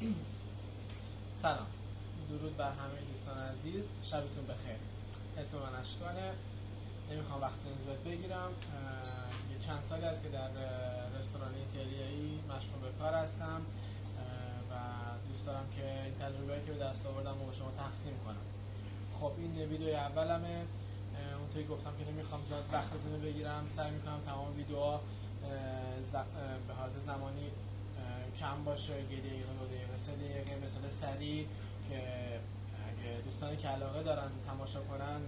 سلام، درود بر همه دوستان عزیز، شبتون بخیر. اسم من اشکانه، نمیخوام وقتتون زیاد بگیرم. یه چند سالی است که در رستوران ایتالیایی مشغول به کار هستم و دوست دارم که این تجربه‌ای که به دست آوردم رو با شما تقسیم کنم. خب این ویدیوی اولمه. اونطوری گفتم که نمیخوام زیاد وقتتون رو بگیرم، سعی میکنم تمام ویدیوها به حالت زمانی کم باشه، 1 دقیقه 2 دقیقه 3 دقیقه، به صورت سریع، که اگه دوستانی که علاقه دارن تماشا کنن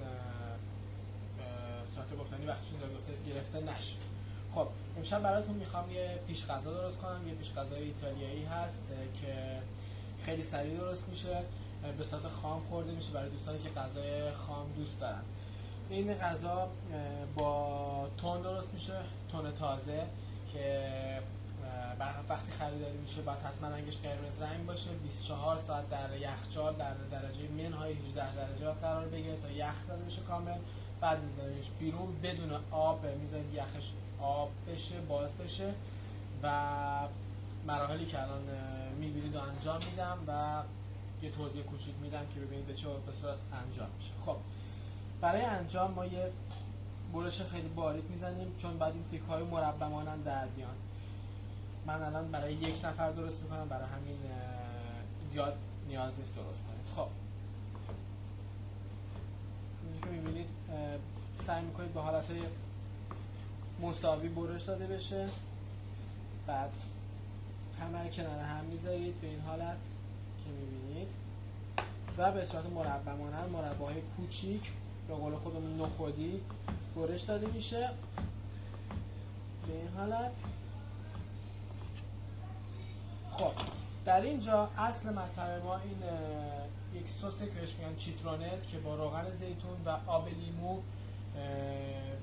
صورت گفتنی وقتشون گرفته نشه. خب امشب براتون میخوام یه پیش غذا درست کنم. یه پیش غذای ایتالیایی هست که خیلی سریع درست میشه، به صورت خام خورده میشه برای دوستانی که غذای خام دوست دارن. این غذا با تون درست میشه، تون تازه که وقتی خریداری میشه باید حتما رنگش قرمز رنگ باشه. 24 ساعت در یخچال در درجه منهای 18 درجه قرار بگیره تا یخ داده بشه کامل. بعد میذاریش بیرون بدون آب، میذارید یخش آب بشه، باز بشه و مراحلی که الان میبینید رو انجام میدم و یه توضیح کوچیک میدم که ببینید به چه صورت انجام میشه. خب برای انجام ما یه برش خیلی باریک میزنیم چون بعد این تیک‌های مربع مانند در بیان. من الان برای 1 نفر درست میکنم، برای همین زیاد نیاز نیست درست کنید. خب اینجا که میبینید سعی میکنید به حالت مساوی برش داده بشه. بعد همه کنار هم میذارید به این حالت که میبینید و به صورت مربع مانند، مربع‌های کوچیک به قول خودمون نخودی برش داده میشه به این حالت. خب در اینجا اصل مطلب ما این یک سس که بهش میگن چیترونت که با روغن زیتون و آب لیمو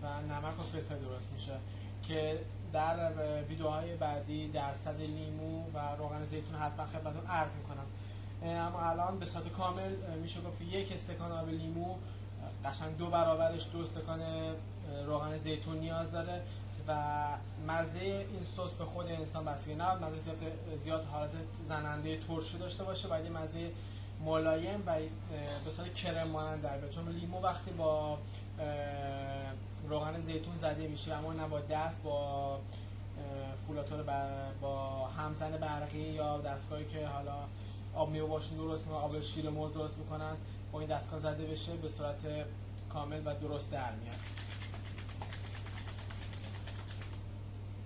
و نمک و فلفل درست میشه که در ویدیوهای بعدی درصد لیمو و روغن زیتون حتما خدمتتون عرض میکنم. اما الان به صورت کامل میشه گفت که 1 استکان آب لیمو قشنگ 2 برابرش 2 استکان روغن زیتون نیاز داره و مزه این سس به خود انسان بستگی نداره. مزه زیاد حالت زننده ترشی داشته باشه، باید یه مزه ملایم و به صورت کرم مانند در بیاد، چون لیمو وقتی با روغن زیتون زده میشه اما نه با دست، با فولاتور با همزن برقی یا دستگاهی که حالا آب میوه باشون درست میکنن، آب شیر موز درست میکنن، با این دستگاه زده بشه به صورت کامل و درست در میاد.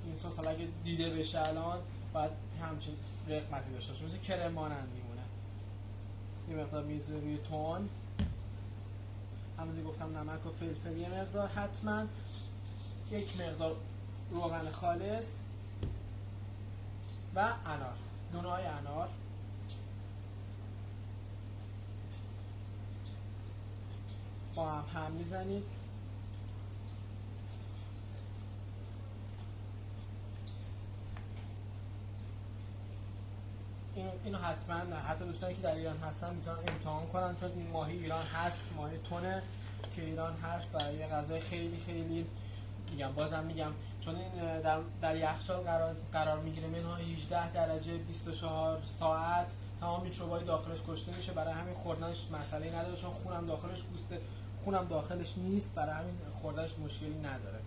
این سس اگه دیده بشه الان باید همچین رقمتی داشته باشه، مثل کرم مانند میمونه. یه مقدار میذارم روی تون، همونطور گفتم نمک و فلفل یه مقدار، حتما 1 مقدار روغن خالص و انار، دونه‌های انار با هم میزنید. اینو حتی دوستانی که در ایران هستن میتونن امتحان کنن، چون این ماهی ایران هست، ماهی تونه که ایران هست و یه غذای خیلی خیلی بازم میگم چون این در یخچال قرار میگیره منهای 18 درجه 24 ساعت، تمام میکروبای داخلش کشته میشه، برای همین خوردنش مسئله نداره، چون خونم داخلش نیست، برای همین خوردنش مشکلی نداره.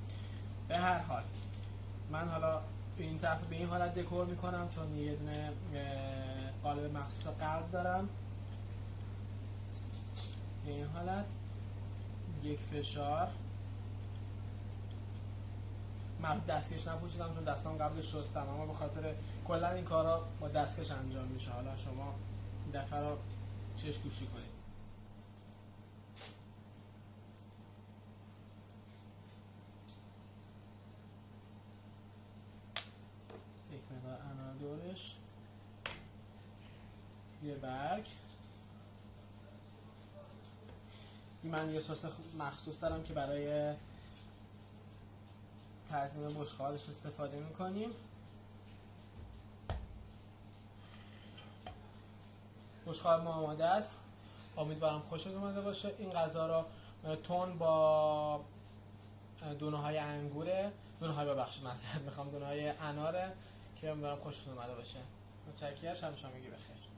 به هر حال من حالا این ظرف به این حالت دکور میکنم چون یه دونه قالب مخصوص قلب دارم. به این حالت 1 فشار. من دستکش نپوشیدم چون دستام قبل شستم، اما به خاطر کلا این کارا با دستکش انجام میشه. حالا شما این دفعه رو چشم گوشی کنید. یک مقدار انار دورش، یه برگ. من یه سس مخصوص دارم که برای تزیین بشقابش استفاده میکنیم. بشقاب ما آماده است، امیدوارم خوشت اومده باشه. این غذا را تون با دونه‌های انگوره، دونه‌های ببخشید معذرت میخوام، دونه‌های اناره که امیدوارم خوشتون اومده باشه. متشکرم. شب شما بخیر.